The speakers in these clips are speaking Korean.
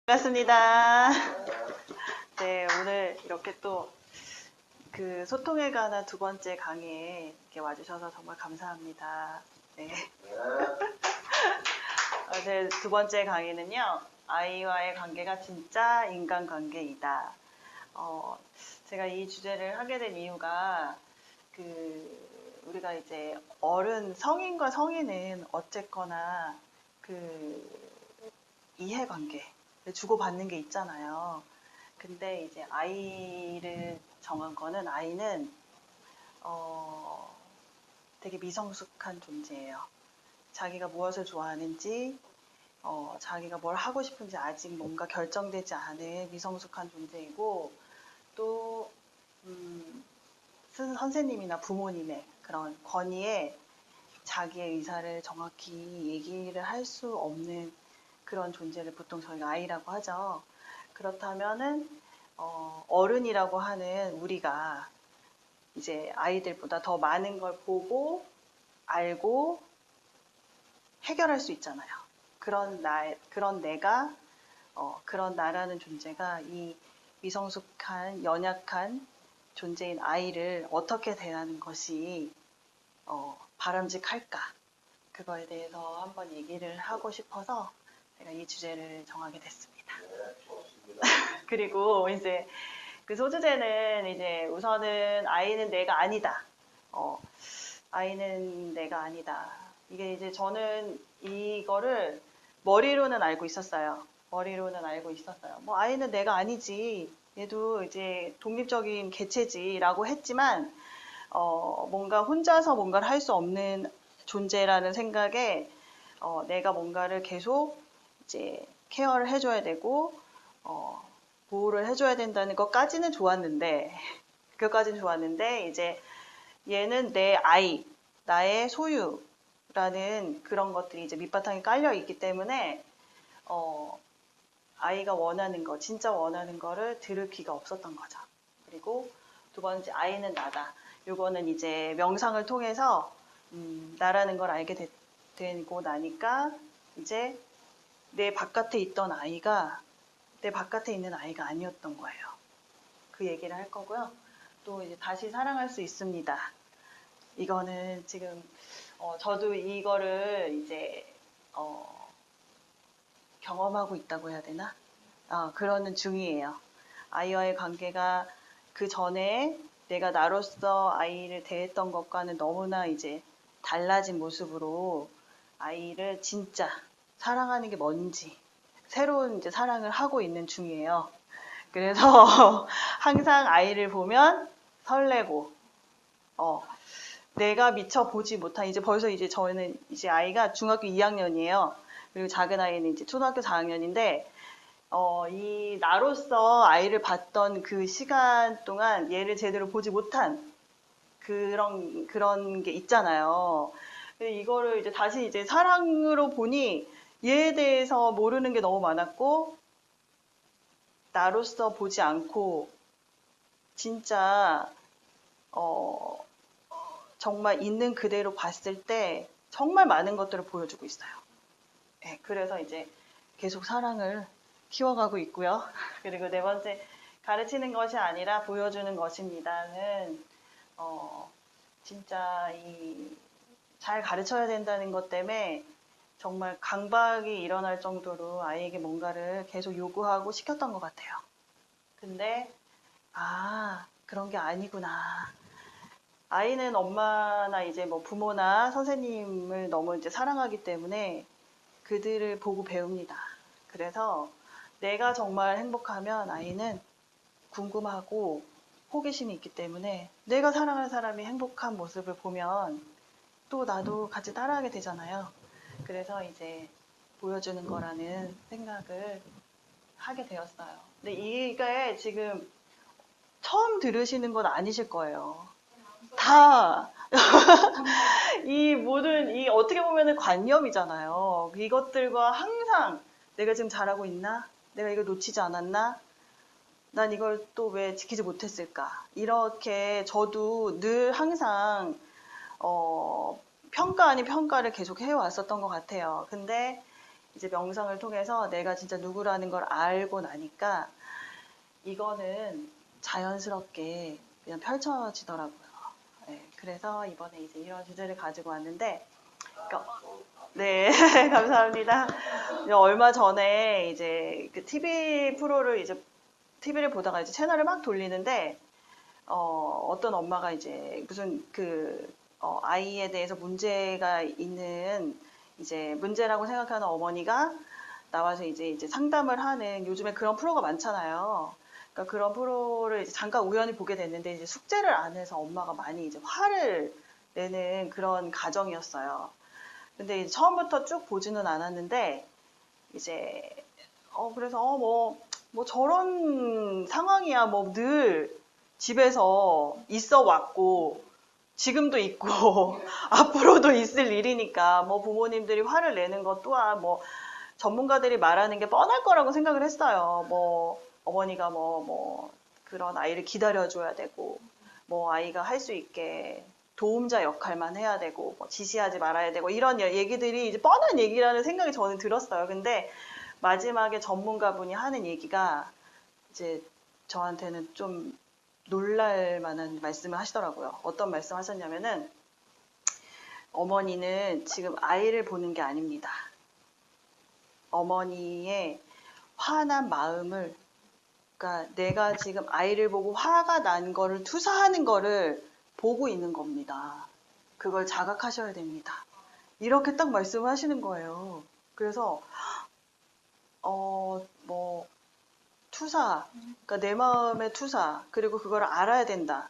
반갑습니다. 네, 오늘 이렇게 또 그 소통에 관한 두 번째 강의에 이렇게 와주셔서 정말 감사합니다. 네. 네, 두 번째 강의는요, 아이와의 관계가 진짜 인간관계이다. 제가 이 주제를 하게 된 이유가 우리가 이제 성인과 성인은 어쨌거나 이해관계를 주고받는 게 있잖아요. 근데 이제 아이를 정한 거는 아이는 되게 미성숙한 존재예요. 자기가 무엇을 좋아하는지, 자기가 뭘 하고 싶은지 아직 뭔가 결정되지 않은 미성숙한 존재이고, 또 선생님이나 부모님의 그런 권위에 자기의 의사를 정확히 얘기를 할 수 없는 그런 존재를 보통 저희가 아이라고 하죠. 그렇다면은 어른이라고 하는 우리가 이제 아이들보다 더 많은 걸 보고 알고 해결할 수 있잖아요. 그런 내가 그런 나라는 존재가 이 미성숙한 연약한 존재인 아이를 어떻게 대하는 것이 바람직할까? 그거에 대해서 한번 얘기를 하고 싶어서 제가 이 주제를 정하게 됐습니다. 그리고 이제 그 소주제는 이제 우선은 아이는 내가 아니다. 아이는 내가 아니다. 이게 이제 저는 이거를 머리로는 알고 있었어요. 뭐 아이는 내가 아니지. 얘도 이제 독립적인 개체지라고 했지만 뭔가 혼자서 뭔가를 할 수 없는 존재라는 생각에 내가 뭔가를 계속 이제 케어를 해줘야 되고 보호를 해줘야 된다는 것까지는 좋았는데 이제 얘는 내 아이, 나의 소유라는 그런 것들이 이제 밑바탕에 깔려 있기 때문에 아이가 원하는 거, 진짜 원하는 거를 들을 귀가 없었던 거죠. 그리고 두 번째, 아이는 나다. 요거는 이제 명상을 통해서 나라는 걸 알게 되고 나니까 이제 내 바깥에 있던 아이가 내 바깥에 있는 아이가 아니었던 거예요. 그 얘기를 할 거고요. 또 이제 다시 사랑할 수 있습니다. 이거는 지금 저도 이거를 이제 경험하고 있다고 해야 되나? 그러는 중이에요. 아이와의 관계가 그 전에 내가 나로서 아이를 대했던 것과는 너무나 이제 달라진 모습으로 아이를 진짜 사랑하는 게 뭔지 새로운 이제 사랑을 하고 있는 중이에요. 그래서 항상 아이를 보면 설레고, 내가 미처 보지 못한, 이제 벌써 이제 저는 이제 아이가 중학교 2학년이에요. 그리고 작은 아이는 이제 초등학교 4학년인데, 이 나로서 아이를 봤던 그 시간 동안 얘를 제대로 보지 못한 그런 게 있잖아요. 이거를 이제 다시 이제 사랑으로 보니 얘에 대해서 모르는 게 너무 많았고, 나로서 보지 않고, 진짜, 정말 있는 그대로 봤을 때 정말 많은 것들을 보여주고 있어요. 네, 그래서 이제 계속 사랑을 키워가고 있고요. 그리고 네 번째, 가르치는 것이 아니라 보여주는 것입니다는 진짜 잘 가르쳐야 된다는 것 때문에 정말 강박이 일어날 정도로 아이에게 뭔가를 계속 요구하고 시켰던 것 같아요. 근데 그런 게 아니구나. 아이는 엄마나 이제 뭐 부모나 선생님을 너무 이제 사랑하기 때문에 그들을 보고 배웁니다. 그래서 내가 정말 행복하면 아이는 궁금하고 호기심이 있기 때문에 내가 사랑하는 사람이 행복한 모습을 보면 또 나도 같이 따라하게 되잖아요. 그래서 이제 보여주는 거라는 생각을 하게 되었어요. 근데 이게 지금 처음 들으시는 건 아니실 거예요. 다 이 모든 어떻게 보면은 관념이잖아요. 이것들과 항상 내가 지금 잘하고 있나? 내가 이걸 놓치지 않았나? 난 이걸 또 왜 지키지 못했을까? 이렇게 저도 늘 항상 평가 아닌 평가를 계속 해왔었던 것 같아요. 근데 이제 명상을 통해서 내가 진짜 누구라는 걸 알고 나니까 이거는 자연스럽게 그냥 펼쳐지더라고요. 네, 그래서 이번에 이제 이런 주제를 가지고 왔는데, 그러니까 네, 감사합니다. 얼마 전에 이제 그 TV 프로를 이제 TV를 보다가 이제 채널을 막 돌리는데 어떤 엄마가 이제 무슨 아이에 대해서 문제가 있는 이제 문제라고 생각하는 어머니가 나와서 이제 상담을 하는 요즘에 그런 프로가 많잖아요. 그러니까 그런 프로를 이제 잠깐 우연히 보게 됐는데 이제 숙제를 안 해서 엄마가 많이 이제 화를 내는 그런 가정이었어요. 근데 이제 처음부터 쭉 보지는 않았는데 이제 그래서 뭐 저런 상황이야 뭐 늘 집에서 있어 왔고 지금도 있고 앞으로도 있을 일이니까 뭐 부모님들이 화를 내는 것 또한 뭐 전문가들이 말하는 게 뻔할 거라고 생각을 했어요. 뭐 어머니가 뭐 그런 아이를 기다려줘야 되고 뭐 아이가 할 수 있게 도움자 역할만 해야 되고 뭐 지시하지 말아야 되고 이런 얘기들이 이제 뻔한 얘기라는 생각이 저는 들었어요. 근데 마지막에 전문가분이 하는 얘기가 이제 저한테는 좀 놀랄 만한 말씀을 하시더라고요. 어떤 말씀 하셨냐면은 어머니는 지금 아이를 보는 게 아닙니다. 어머니의 화난 마음을, 그러니까 내가 지금 아이를 보고 화가 난 거를 투사하는 거를 보고 있는 겁니다. 그걸 자각하셔야 됩니다. 이렇게 딱 말씀을 하시는 거예요. 그래서 뭐 투사, 그러니까 내 마음의 투사, 그리고 그걸 알아야 된다.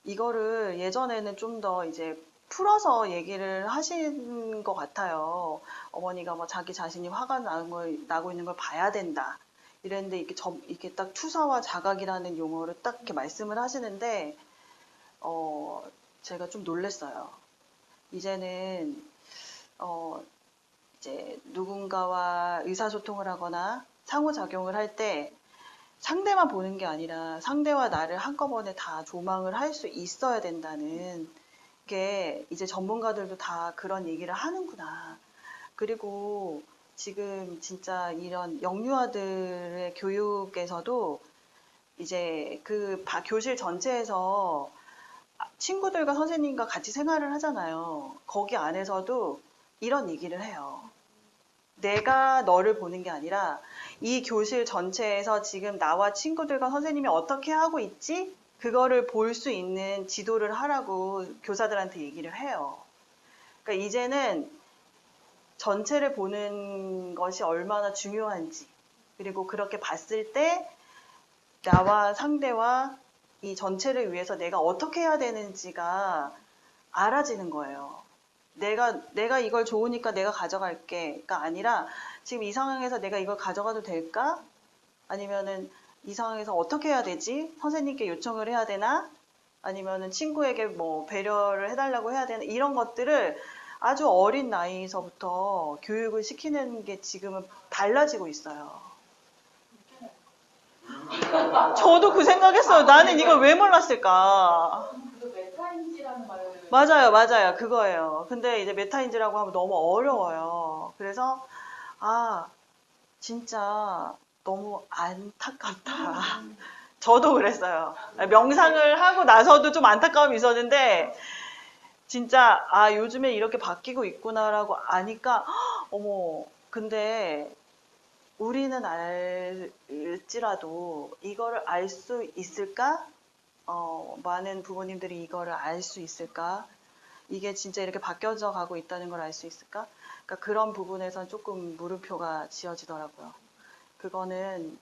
이거를 예전에는 좀 더 이제 풀어서 얘기를 하신 것 같아요. 어머니가 뭐 자기 자신이 화가 나고 있는 걸 봐야 된다. 이랬는데 이렇게 딱 투사와 자각이라는 용어를 딱 이렇게 말씀을 하시는데, 제가 좀 놀랬어요. 이제는, 이제 누군가와 의사소통을 하거나 상호작용을 할 때 상대만 보는 게 아니라 상대와 나를 한꺼번에 다 조망을 할 수 있어야 된다는 게 이제 전문가들도 다 그런 얘기를 하는구나. 그리고 지금 진짜 이런 영유아들의 교육에서도 이제 교실 전체에서 친구들과 선생님과 같이 생활을 하잖아요. 거기 안에서도 이런 얘기를 해요. 내가 너를 보는 게 아니라 이 교실 전체에서 지금 나와 친구들과 선생님이 어떻게 하고 있지? 그거를 볼 수 있는 지도를 하라고 교사들한테 얘기를 해요. 그러니까 이제는 전체를 보는 것이 얼마나 중요한지, 그리고 그렇게 봤을 때 나와 상대와 이 전체를 위해서 내가 어떻게 해야 되는지가 알아지는 거예요. 내가 이걸 좋으니까 내가 가져갈게가 아니라 지금 이 상황에서 내가 이걸 가져가도 될까? 아니면은 이 상황에서 어떻게 해야 되지? 선생님께 요청을 해야 되나? 아니면은 친구에게 뭐 배려를 해달라고 해야 되나? 이런 것들을 아주 어린 나이에서부터 교육을 시키는 게 지금은 달라지고 있어요. 저도 그 생각했어요. 나는 이걸 왜 몰랐을까? 메타인지라는 말을 맞아요. 그거예요. 근데 이제 메타인지라고 하면 너무 어려워요. 그래서, 진짜 너무 안타깝다. 저도 그랬어요. 명상을 하고 나서도 좀 안타까움이 있었는데, 진짜, 요즘에 이렇게 바뀌고 있구나라고 아니까, 어머, 근데 우리는 알지라도 이거를 알 수 있을까? 많은 부모님들이 이거를 알 수 있을까? 이게 진짜 이렇게 바뀌어져 가고 있다는 걸 알 수 있을까? 그러니까 그런 부분에선 조금 물음표가 지어지더라고요. 그거는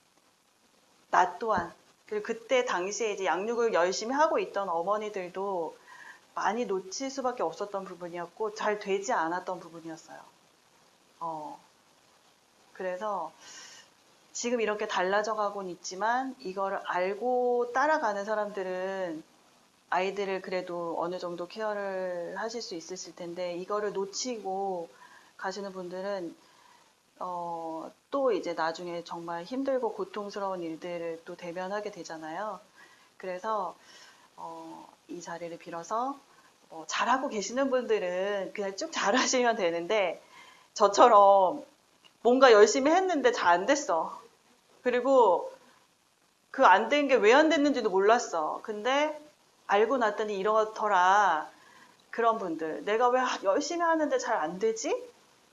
나 또한, 그리고 그때 당시에 이제 양육을 열심히 하고 있던 어머니들도 많이 놓칠 수밖에 없었던 부분이었고 잘 되지 않았던 부분이었어요. 그래서 지금 이렇게 달라져 가고는 있지만 이거를 알고 따라가는 사람들은 아이들을 그래도 어느 정도 케어를 하실 수 있으실 텐데 이거를 놓치고 가시는 분들은 또 이제 나중에 정말 힘들고 고통스러운 일들을 또 대면하게 되잖아요. 그래서 이 자리를 빌어서 잘하고 계시는 분들은 그냥 쭉 잘하시면 되는데 저처럼 뭔가 열심히 했는데 잘 안 됐어. 그리고 그 안 된 게 왜 안 됐는지도 몰랐어. 근데 알고 났더니 이렇더라. 그런 분들. 내가 왜 열심히 하는데 잘 안 되지?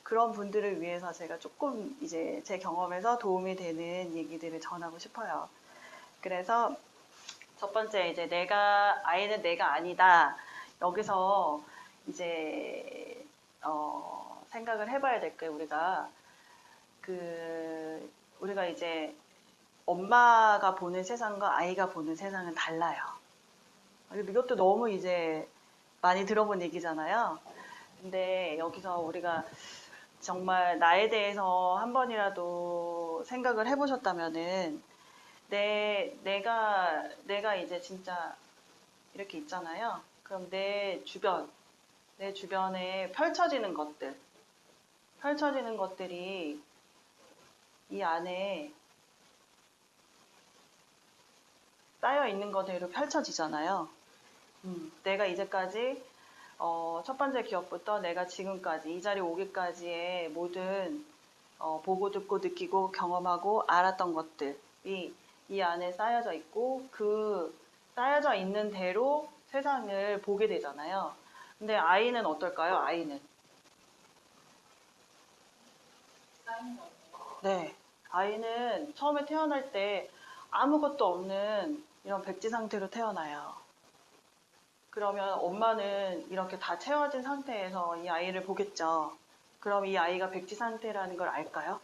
그런 분들을 위해서 제가 조금 이제 제 경험에서 도움이 되는 얘기들을 전하고 싶어요. 그래서 첫 번째 이제 아이는 내가 아니다. 여기서 이제 생각을 해봐야 될 게 우리가 이제 엄마가 보는 세상과 아이가 보는 세상은 달라요. 이것도 너무 이제 많이 들어본 얘기잖아요. 근데 여기서 우리가 정말 나에 대해서 한 번이라도 생각을 해보셨다면은 내가 이제 진짜 이렇게 있잖아요. 그럼 내 주변에 펼쳐지는 것들이 이 안에 쌓여 있는 거대로 펼쳐지잖아요. 내가 이제까지 첫 번째 기억부터 내가 지금까지 이 자리에 오기까지의 모든 보고 듣고 느끼고 경험하고 알았던 것들이 이 안에 쌓여져 있고 그 쌓여져 있는 대로 세상을 보게 되잖아요. 근데 아이는 어떨까요? 네. 아이는 처음에 태어날 때 아무것도 없는 이런 백지 상태로 태어나요. 그러면 엄마는 이렇게 다 채워진 상태에서 이 아이를 보겠죠. 그럼 이 아이가 백지 상태라는 걸 알까요?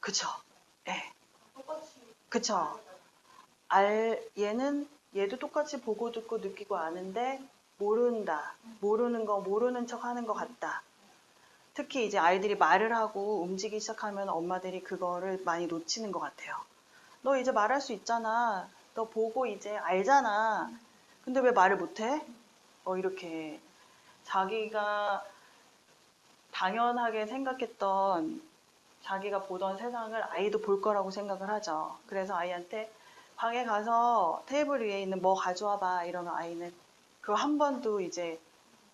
그쵸? 네. 그쵸? 얘도 똑같이 보고 듣고 느끼고 아는데 모른다. 모르는 척 하는 것 같다. 특히 이제 아이들이 말을 하고 움직이기 시작하면 엄마들이 그거를 많이 놓치는 것 같아요. 너 이제 말할 수 있잖아. 너 보고 이제 알잖아. 근데 왜 말을 못해? 이렇게 자기가 당연하게 생각했던 자기가 보던 세상을 아이도 볼 거라고 생각을 하죠. 그래서 아이한테 방에 가서 테이블 위에 있는 뭐 가져와 봐 이러면 아이는 그거 한 번도 이제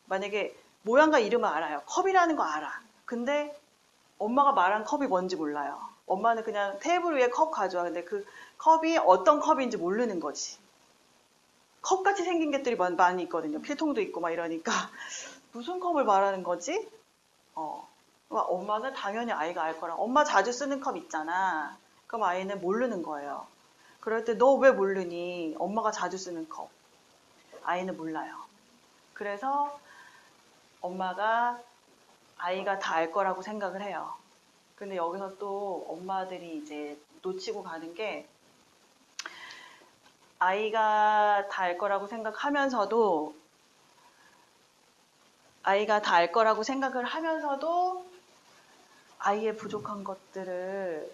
만약에 모양과 이름은 알아요. 컵이라는 거 알아. 근데 엄마가 말한 컵이 뭔지 몰라요. 엄마는 그냥 테이블 위에 컵 가져와. 근데 그 컵이 어떤 컵인지 모르는 거지. 컵같이 생긴 것들이 많이 있거든요. 필통도 있고 막 이러니까 무슨 컵을 말하는 거지? 엄마는 당연히 아이가 알 거라. 엄마 자주 쓰는 컵 있잖아. 그럼 아이는 모르는 거예요. 그럴 때 너 왜 모르니? 엄마가 자주 쓰는 컵. 아이는 몰라요. 그래서 엄마가 아이가 다 알 거라고 생각을 해요. 근데 여기서 또 엄마들이 이제 놓치고 가는 게 아이가 다 알 거라고 생각하면서도 아이의 부족한 것들을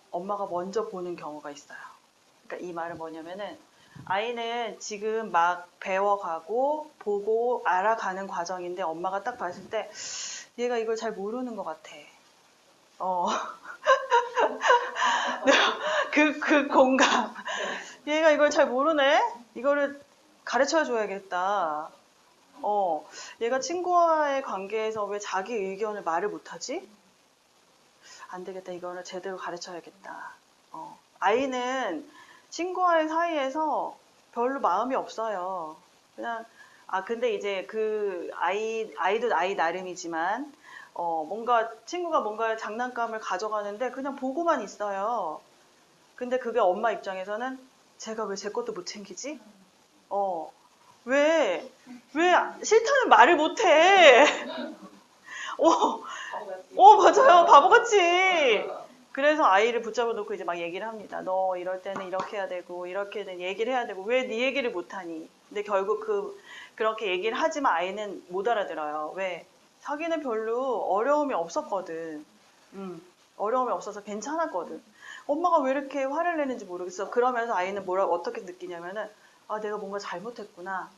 엄마가 먼저 보는 경우가 있어요. 그러니까 이 말은 뭐냐면은 아이는 지금 막 배워가고 보고 알아가는 과정인데 엄마가 딱 봤을 때 얘가 이걸 잘 모르는 것 같아. 그 공감. 얘가 이걸 잘 모르네? 이거를 가르쳐 줘야겠다. 얘가 친구와의 관계에서 왜 자기 의견을 말을 못하지? 안 되겠다. 이거는 제대로 가르쳐야겠다. 아이는 친구와의 사이에서 별로 마음이 없어요. 그냥, 근데 이제 아이도 아이 나름이지만, 친구가 뭔가 장난감을 가져가는데 그냥 보고만 있어요. 근데 그게 엄마 입장에서는 제가 왜 제 것도 못 챙기지? 왜 싫다는 말을 못 해? 맞아요. 바보같이. 그래서 아이를 붙잡아 놓고 이제 막 얘기를 합니다. 너 이럴 때는 이렇게 해야 되고, 이렇게 얘기를 해야 되고, 왜 네 얘기를 못 하니? 근데 결국 그렇게 얘기를 하지만 아이는 못 알아들어요. 왜? 자기는 별로 어려움이 없었거든. 어려움이 없어서 괜찮았거든. 엄마가 왜 이렇게 화를 내는지 모르겠어. 그러면서 아이는 어떻게 느끼냐면은, 내가 뭔가 잘못했구나.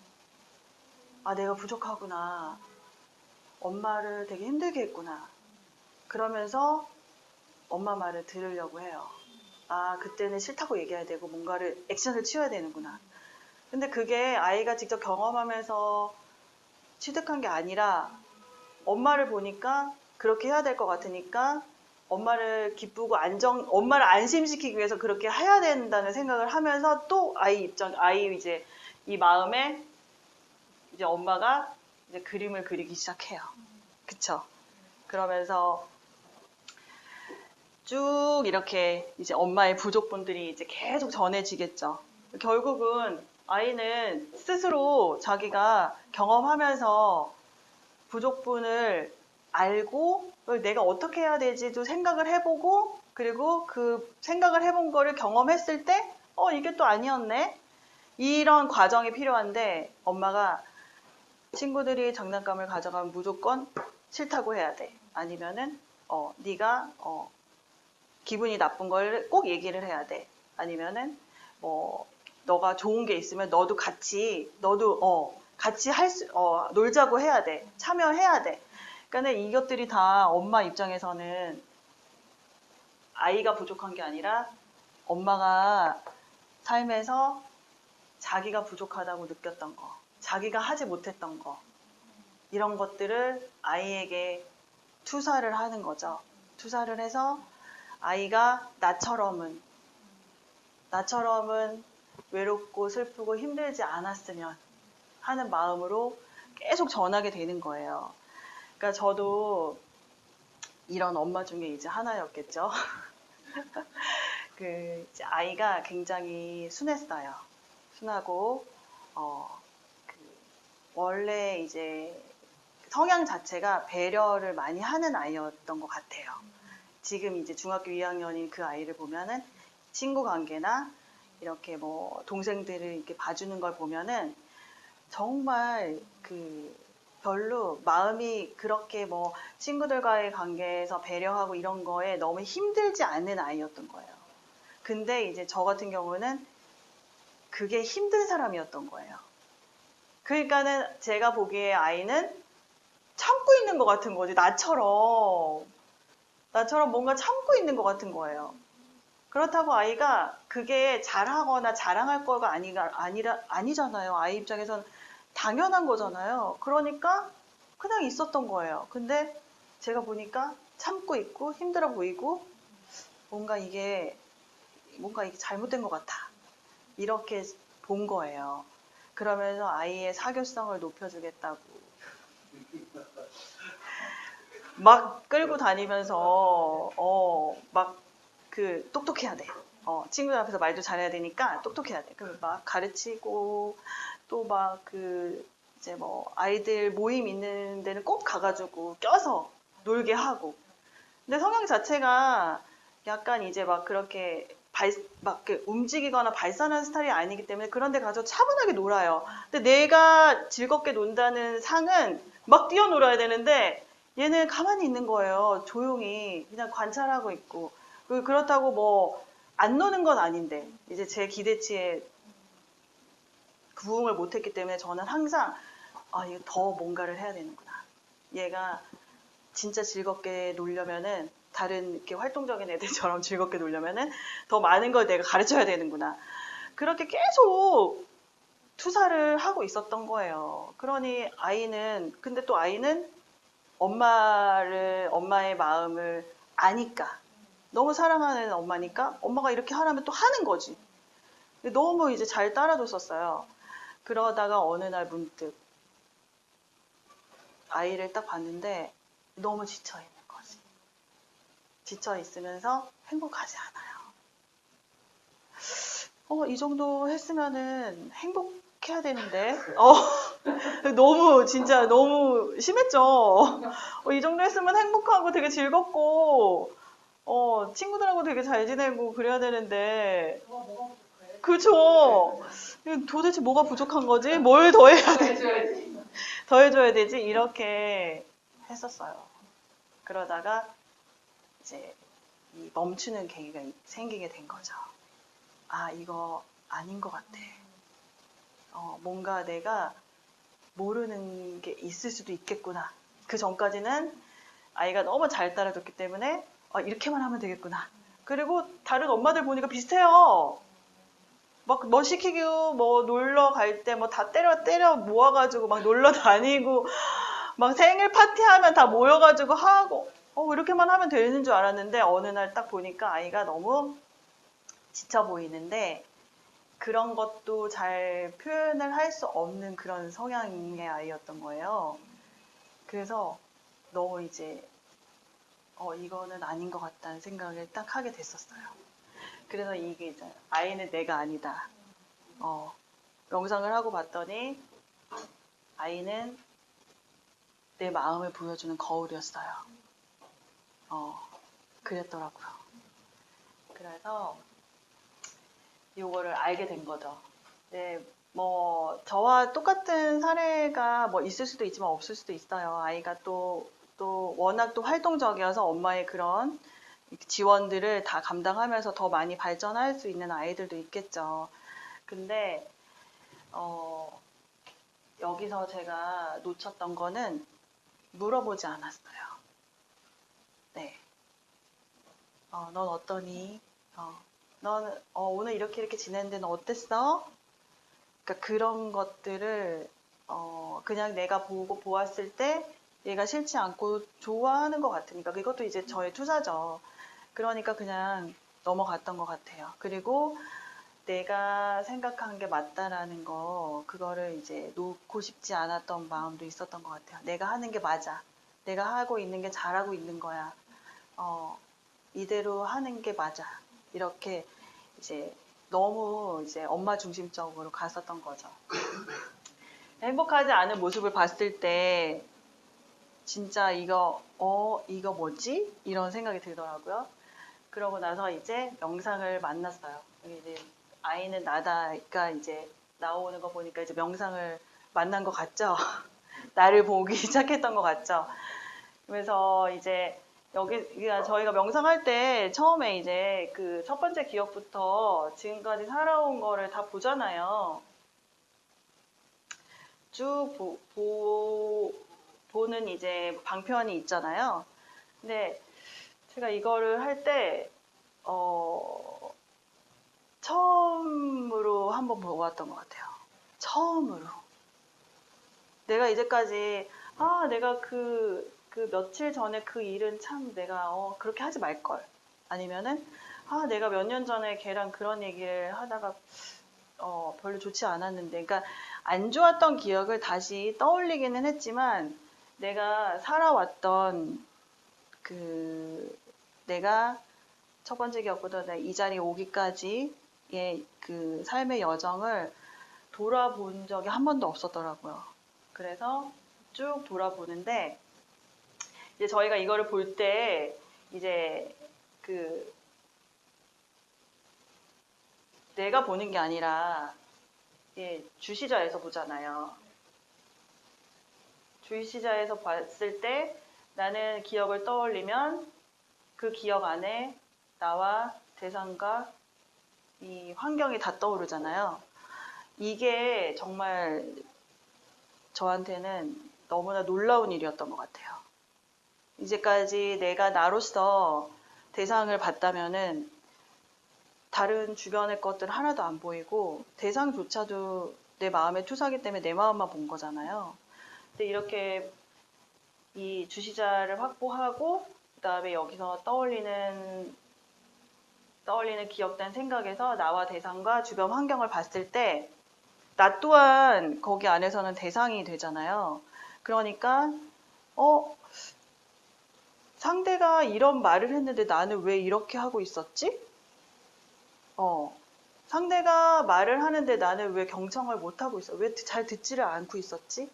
내가 부족하구나. 엄마를 되게 힘들게 했구나. 그러면서 엄마 말을 들으려고 해요. 그때는 싫다고 얘기해야 되고 뭔가를 액션을 취해야 되는구나. 근데 그게 아이가 직접 경험하면서 취득한 게 아니라 엄마를 보니까 그렇게 해야 될 것 같으니까 엄마를 기쁘고 엄마를 안심시키기 위해서 그렇게 해야 된다는 생각을 하면서 또 아이 이제 이 마음에 이제 엄마가 이제 그림을 그리기 시작해요. 그쵸? 그러면서 쭉 이렇게 이제 엄마의 부족분들이 이제 계속 전해지겠죠. 결국은 아이는 스스로 자기가 경험하면서 부족분을 알고 내가 어떻게 해야 되지도 생각을 해보고 그리고 그 생각을 해본 거를 경험했을 때 이게 또 아니었네 이런 과정이 필요한데 엄마가 친구들이 장난감을 가져가면 무조건 싫다고 해야 돼. 아니면은 네가 기분이 나쁜 걸 꼭 얘기를 해야 돼. 아니면은 뭐 너가 좋은 게 있으면 너도 같이 놀자고 해야 돼. 참여해야 돼. 그러니까 이것들이 다 엄마 입장에서는 아이가 부족한 게 아니라 엄마가 삶에서 자기가 부족하다고 느꼈던 거, 자기가 하지 못했던 거, 이런 것들을 아이에게 투사를 하는 거죠. 투사를 해서 아이가 나처럼은 외롭고 슬프고 힘들지 않았으면 하는 마음으로 계속 전하게 되는 거예요. 그러니까 저도 이런 엄마 중에 이제 하나였겠죠. 이제 아이가 굉장히 순했어요. 순하고 원래 이제 성향 자체가 배려를 많이 하는 아이였던 것 같아요. 지금 이제 중학교 2학년인 그 아이를 보면은 친구 관계나 이렇게 뭐 동생들을 이렇게 봐주는 걸 보면은 정말 별로 마음이 그렇게 뭐 친구들과의 관계에서 배려하고 이런 거에 너무 힘들지 않는 아이였던 거예요. 근데 이제 저 같은 경우는 그게 힘든 사람이었던 거예요. 그러니까는 제가 보기에 아이는 참고 있는 것 같은 거지. 나처럼 뭔가 참고 있는 것 같은 거예요. 그렇다고 아이가 그게 잘하거나 자랑할 거가 아니잖아요. 아이 입장에서는 당연한 거잖아요. 그러니까 그냥 있었던 거예요. 근데 제가 보니까 참고 있고 힘들어 보이고 뭔가 이게 잘못된 것 같아. 이렇게 본 거예요. 그러면서 아이의 사교성을 높여주겠다고 막 끌고 다니면서 똑똑해야 돼. 친구들 앞에서 말도 잘해야 되니까 똑똑해야 돼. 그래서 막 가르치고 또 이제 뭐 아이들 모임 있는 데는 꼭 가가지고 껴서 놀게 하고. 근데 성향 자체가 약간 이제 막 그렇게 움직이거나 발산하는 스타일이 아니기 때문에 그런 데 가서 차분하게 놀아요. 근데 내가 즐겁게 논다는 상은 막 뛰어놀아야 되는데 얘는 가만히 있는 거예요. 조용히 그냥 관찰하고 있고. 그렇다고 뭐 안 노는 건 아닌데 이제 제 기대치에 부응을 못했기 때문에 저는 항상 이거 더 뭔가를 해야 되는구나. 얘가 진짜 즐겁게 놀려면은 다른 이렇게 활동적인 애들처럼 즐겁게 놀려면은 더 많은 걸 내가 가르쳐야 되는구나. 그렇게 계속 투사를 하고 있었던 거예요. 그러니 근데 또 아이는 엄마의 마음을 아니까. 너무 사랑하는 엄마니까 엄마가 이렇게 하라면 또 하는 거지. 너무 이제 잘 따라줬었어요. 그러다가 어느 날 문득 아이를 딱 봤는데 너무 지쳐있는 거지. 지쳐있으면서 행복하지 않아요. 이 정도 했으면은 행복해야 되는데. 진짜 너무 심했죠. 이 정도 했으면 행복하고 되게 즐겁고, 친구들하고 되게 잘 지내고 그래야 되는데. 뭐가 부족해? 그쵸? 도대체 뭐가 부족한 거지? 뭘 더 해야 되지? 더 해줘야 되지? 이렇게 했었어요. 그러다가 이제 이 멈추는 계기가 생기게 된 거죠. 이거 아닌 것 같아. 뭔가 내가 모르는 게 있을 수도 있겠구나. 그 전까지는 아이가 너무 잘 따라줬기 때문에 이렇게만 하면 되겠구나. 그리고 다른 엄마들 보니까 비슷해요. 막 뭐 시키고 뭐 놀러 갈 때 뭐 다 때려 모아가지고 막 놀러 다니고 막 생일 파티하면 다 모여가지고 하고, 이렇게만 하면 되는 줄 알았는데, 어느 날 딱 보니까 아이가 너무 지쳐 보이는데, 그런 것도 잘 표현을 할 수 없는 그런 성향의 아이였던 거예요. 그래서 너무 이제, 이거는 아닌 것 같다는 생각을 딱 하게 됐었어요. 그래서 이게 이제, 아이는 내가 아니다. 명상을 하고 봤더니, 아이는 내 마음을 보여주는 거울이었어요. 그랬더라고요. 그래서 이거를 알게 된 거죠. 네, 뭐 저와 똑같은 사례가 뭐 있을 수도 있지만 없을 수도 있어요. 아이가 또 워낙 또 활동적이어서 엄마의 그런 지원들을 다 감당하면서 더 많이 발전할 수 있는 아이들도 있겠죠. 근데 여기서 제가 놓쳤던 거는 물어보지 않았어요. 네. 넌 어떠니? 넌 오늘 이렇게 지냈는데 너 어땠어? 그러니까 그런 것들을 그냥 내가 보고 보았을 때 얘가 싫지 않고 좋아하는 것 같으니까 그것도 이제 저의 투자죠. 그러니까 그냥 넘어갔던 것 같아요. 그리고 내가 생각한 게 맞다라는 거 그거를 이제 놓고 싶지 않았던 마음도 있었던 것 같아요. 내가 하는 게 맞아. 내가 하고 있는 게 잘하고 있는 거야. 이대로 하는 게 맞아. 이렇게 이제 너무 이제 엄마 중심적으로 갔었던 거죠. 행복하지 않은 모습을 봤을 때 진짜 이거 뭐지? 이런 생각이 들더라고요. 그러고 나서 이제 명상을 만났어요. 이제 아이는 나다가 이제 나오는 거 보니까 이제 명상을 만난 것 같죠? 나를 보기 시작했던 것 같죠? 그래서 이제 저희가 명상할 때 처음에 이제 그 첫 번째 기억부터 지금까지 살아온 거를 다 보잖아요. 쭉 보는 이제 방편이 있잖아요. 근데 제가 이거를 할 때, 처음으로 한번 보았던 것 같아요. 처음으로. 내가 이제까지, 내가 그 며칠 전에 그 일은 참 내가, 그렇게 하지 말걸. 아니면은, 내가 몇 년 전에 걔랑 그런 얘기를 하다가, 별로 좋지 않았는데. 그러니까, 안 좋았던 기억을 다시 떠올리기는 했지만, 내가 살아왔던 내가 첫 번째 기억부터 이 자리에 오기까지의 그 삶의 여정을 돌아본 적이 한 번도 없었더라고요. 그래서 쭉 돌아보는데 이제 저희가 이거를 볼 때 이제 그 내가 보는 게 아니라 주시자에서 보잖아요. 주시자에서 봤을 때 나는 기억을 떠올리면 그 기억 안에 나와 대상과 이 환경이 다 떠오르잖아요. 이게 정말 저한테는 너무나 놀라운 일이었던 것 같아요. 이제까지 내가 나로서 대상을 봤다면은 다른 주변의 것들 하나도 안 보이고 대상조차도 내 마음의 투사기 때문에 내 마음만 본 거잖아요. 근데 이렇게 이 주시자를 확보하고 그다음에 여기서 떠올리는 기억된 생각에서 나와 대상과 주변 환경을 봤을 때 나 또한 거기 안에서는 대상이 되잖아요. 그러니까 상대가 이런 말을 했는데 나는 왜 이렇게 하고 있었지? 상대가 말을 하는데 나는 왜 경청을 못 하고 있어? 왜 잘 듣지를 않고 있었지?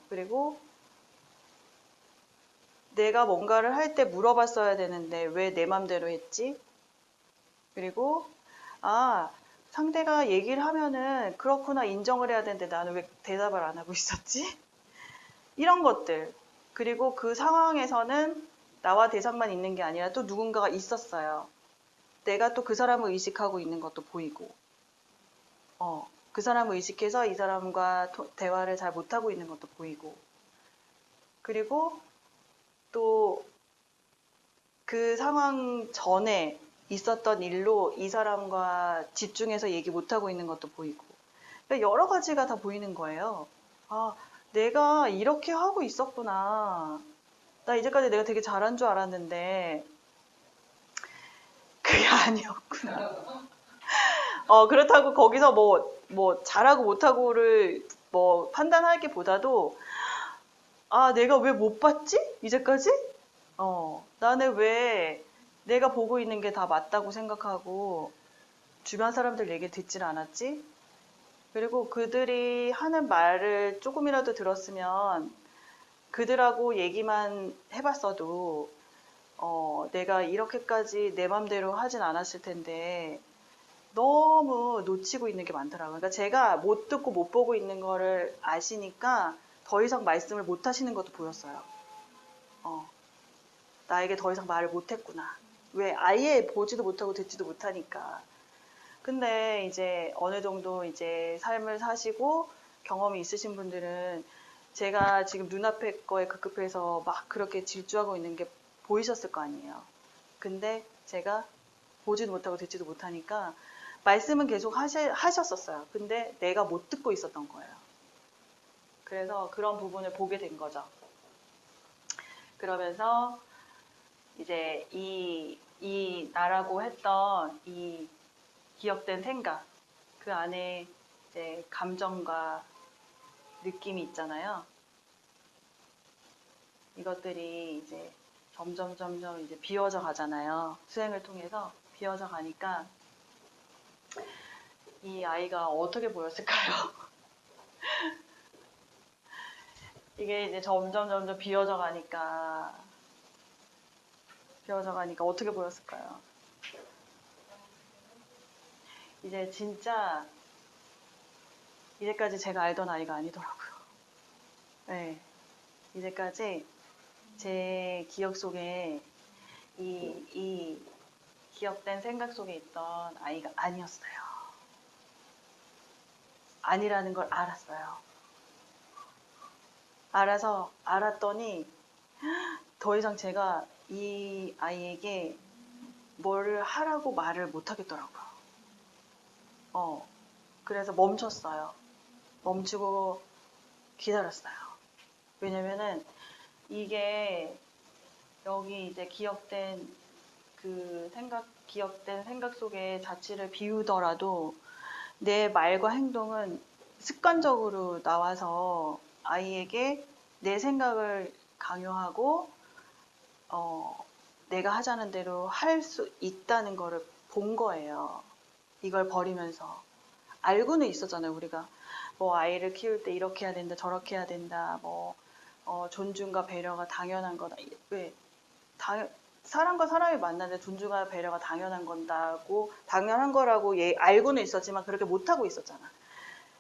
그리고 내가 뭔가를 할 때 물어봤어야 되는데 왜 내 맘대로 했지? 그리고 상대가 얘기를 하면은 그렇구나 인정을 해야 되는데 나는 왜 대답을 안 하고 있었지? 이런 것들. 그리고 그 상황에서는 나와 대상만 있는 게 아니라 또 누군가가 있었어요. 내가 또 그 사람을 의식하고 있는 것도 보이고, 그 사람을 의식해서 이 사람과 대화를 잘 못하고 있는 것도 보이고, 그리고 또 그 상황 전에 있었던 일로 이 사람과 집중해서 얘기 못하고 있는 것도 보이고, 그러니까 여러 가지가 다 보이는 거예요. 내가 이렇게 하고 있었구나. 나 이제까지 내가 되게 잘한 줄 알았는데 그게 아니었구나. 그렇다고 거기서 뭐 잘하고 못하고를 뭐 판단하기보다도 내가 왜 못 봤지? 이제까지? 나는 왜 내가 보고 있는 게 다 맞다고 생각하고 주변 사람들 얘기 듣질 않았지? 그리고 그들이 하는 말을 조금이라도 들었으면 그들하고 얘기만 해봤어도 내가 이렇게까지 내 맘대로 하진 않았을 텐데 너무 놓치고 있는 게 많더라고요. 그러니까 제가 못 듣고 못 보고 있는 거를 아시니까 더 이상 말씀을 못 하시는 것도 보였어요. 나에게 더 이상 말을 못 했구나. 왜? 아예 보지도 못하고 듣지도 못하니까. 근데 이제 어느 정도 이제 삶을 사시고 경험이 있으신 분들은 제가 지금 눈앞에 거에 급급해서 막 그렇게 질주하고 있는 게 보이셨을 거 아니에요. 근데 제가 보지도 못하고 듣지도 못하니까 말씀은 계속 하셨었어요. 근데 내가 못 듣고 있었던 거예요. 그래서 그런 부분을 보게 된 거죠. 그러면서 이제 이 나라고 했던 이 기억된 생각, 그 안에 이제 감정과 느낌이 있잖아요. 이것들이 이제 점점 이제 비워져 가잖아요. 수행을 통해서 비워져 가니까 이 아이가 어떻게 보였을까요? 이게 이제 점점 비워져 가니까 어떻게 보였을까요? 이제 진짜 이제까지 제가 알던 아이가 아니더라고요. 네. 이제까지 제 기억 속에 이 기억된 생각 속에 있던 아이가 아니었어요. 아니라는 걸 알았어요. 알았더니 더 이상 제가 이 아이에게 뭘 하라고 말을 못 하겠더라고요. 그래서 멈췄어요. 멈추고 기다렸어요. 왜냐면은 이게 여기 이제 기억된 생각 속에 자취를 비우더라도 내 말과 행동은 습관적으로 나와서 아이에게 내 생각을 강요하고 내가 하자는 대로 할 수 있다는 거를 본 거예요. 이걸 버리면서. 알고는 있었잖아요, 우리가. 뭐 아이를 키울 때 이렇게 해야 된다, 저렇게 해야 된다, 존중과 배려가 당연한 거다. 왜? 사람과 사람이 만나는데 존중과 배려가 당연한 거라고 알고는 있었지만 그렇게 못하고 있었잖아.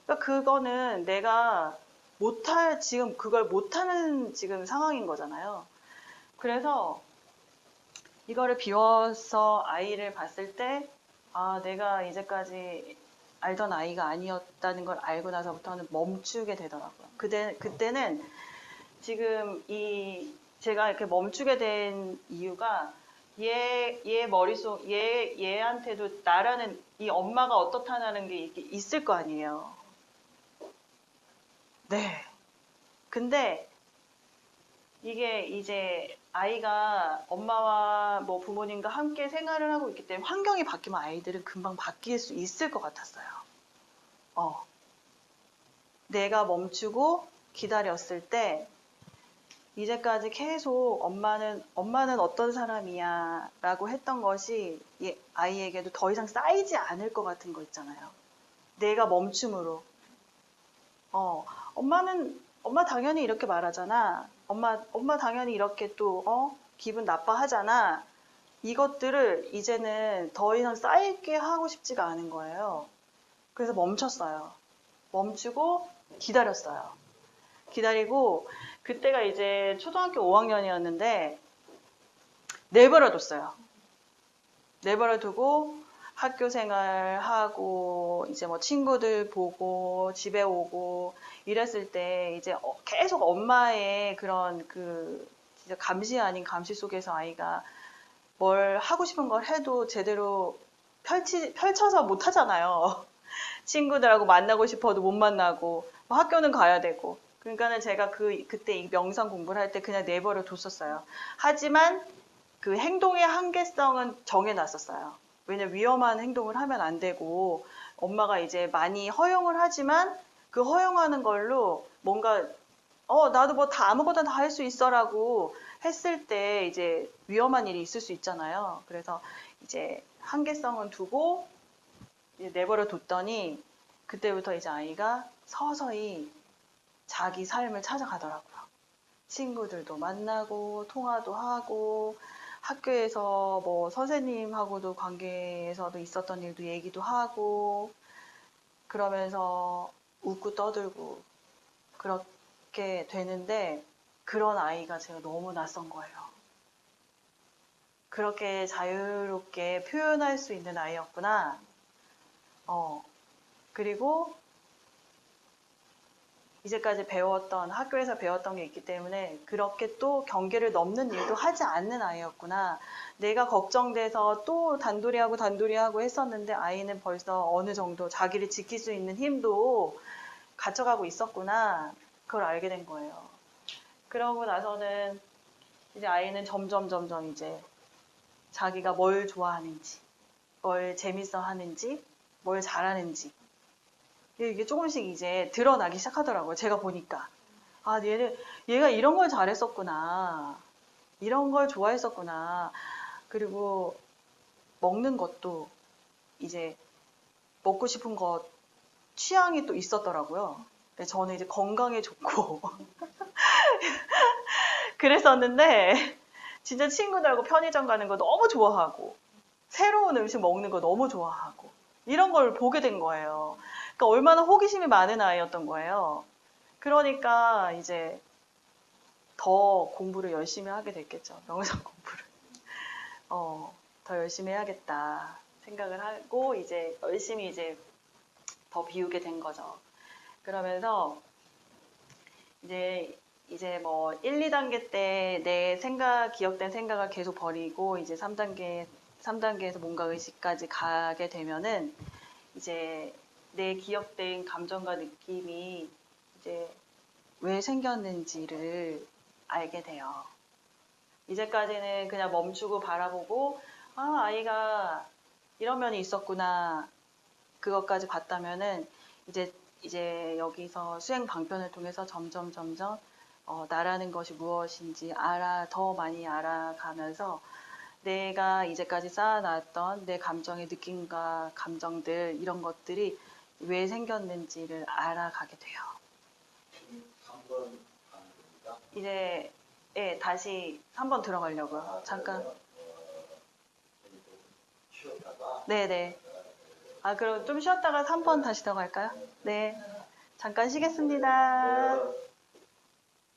그러니까 그거는 내가 지금 그걸 못하는 지금 상황인 거잖아요. 그래서 이거를 비워서 아이를 봤을 때, 내가 이제까지 알던 아이가 아니었다는 걸 알고 나서부터는 멈추게 되더라고요. 그때는 지금 제가 이렇게 멈추게 된 이유가 얘 머릿속, 얘한테도 나라는 이 엄마가 어떻다는 게 있을 거 아니에요. 네. 근데 이게 이제 아이가 엄마와 뭐 부모님과 함께 생활을 하고 있기 때문에 환경이 바뀌면 아이들은 금방 바뀔 수 있을 것 같았어요. 내가 멈추고 기다렸을 때 이제까지 계속 엄마는 어떤 사람이야 라고 했던 것이 아이에게도 더 이상 쌓이지 않을 것 같은 거 있잖아요. 내가 멈춤으로. 엄마 당연히 이렇게 말하잖아. 엄마 당연히 이렇게 또, 기분 나빠하잖아. 이것들을 이제는 더 이상 쌓이게 하고 싶지가 않은 거예요. 그래서 멈췄어요. 멈추고 기다렸어요. 기다리고, 그때가 이제 초등학교 5학년이었는데, 내버려뒀어요. 내버려두고, 학교 생활하고, 이제 뭐 친구들 보고, 집에 오고, 이랬을 때, 이제 계속 엄마의 그런 진짜 감시 아닌 감시 속에서 아이가 뭘 하고 싶은 걸 해도 제대로 펼쳐서 못 하잖아요. 친구들하고 만나고 싶어도 못 만나고, 뭐 학교는 가야 되고. 그러니까는 제가 그때 이 명상 공부를 할 때 그냥 내버려 뒀었어요. 하지만 그 행동의 한계성은 정해놨었어요. 왜냐면 위험한 행동을 하면 안 되고 엄마가 이제 많이 허용을 하지만 그 허용하는 걸로 뭔가 나도 뭐 다 아무거나 다 할 수 있어라고 했을 때 이제 위험한 일이 있을 수 있잖아요. 그래서 이제 한계성은 두고 이제 내버려 뒀더니 그때부터 이제 아이가 서서히 자기 삶을 찾아가더라고요. 친구들도 만나고 통화도 하고 학교에서 뭐 선생님하고도 관계에서도 있었던 일도 얘기도 하고 그러면서 웃고 떠들고 그렇게 되는데 그런 아이가 제가 너무 낯선 거예요. 그렇게 자유롭게 표현할 수 있는 아이였구나. 그리고 이제까지 배웠던, 학교에서 배웠던 게 있기 때문에 그렇게 또 경계를 넘는 일도 하지 않는 아이였구나. 내가 걱정돼서 또 단돌이하고 했었는데 아이는 벌써 어느 정도 자기를 지킬 수 있는 힘도 갖춰가고 있었구나. 그걸 알게 된 거예요. 그러고 나서는 이제 아이는 점점 이제 자기가 뭘 좋아하는지, 뭘 재밌어 하는지, 뭘 잘하는지 이게 조금씩 이제 드러나기 시작하더라고요. 제가 보니까. 아, 얘가 이런 걸 잘했었구나. 이런 걸 좋아했었구나. 그리고 먹는 것도 이제 먹고 싶은 것 취향이 또 있었더라고요. 근데 저는 이제 건강에 좋고 그랬었는데 진짜 친구들하고 편의점 가는 거 너무 좋아하고 새로운 음식 먹는 거 너무 좋아하고 이런 걸 보게 된 거예요. 그러니까 얼마나 호기심이 많은 아이였던 거예요. 그러니까 이제 더 공부를 열심히 하게 됐겠죠. 명상 공부를. 더 열심히 해야겠다 생각을 하고 이제 열심히 이제 더 비우게 된 거죠. 그러면서 이제 뭐 1, 2단계 때 내 기억된 생각을 계속 버리고 이제 3단계에서 뭔가 의식까지 가게 되면은 이제 내 기억된 감정과 느낌이 이제 왜 생겼는지를 알게 돼요. 이제까지는 그냥 멈추고 바라보고 아이가 이런 면이 있었구나 그것까지 봤다면은 이제 여기서 수행 방편을 통해서 점점 나라는 것이 무엇인지 더 많이 알아가면서 내가 이제까지 쌓아놨던 내 감정의 느낌과 감정들 이런 것들이 왜 생겼는지를 알아가게 돼요. 3번 하는 겁니다. 이제 다시 3번 들어가려고요. 잠깐. 쉬었다가 네네. 그럼 좀 쉬었다가 3번 다시 들어갈까요? 네. 잠깐 쉬겠습니다.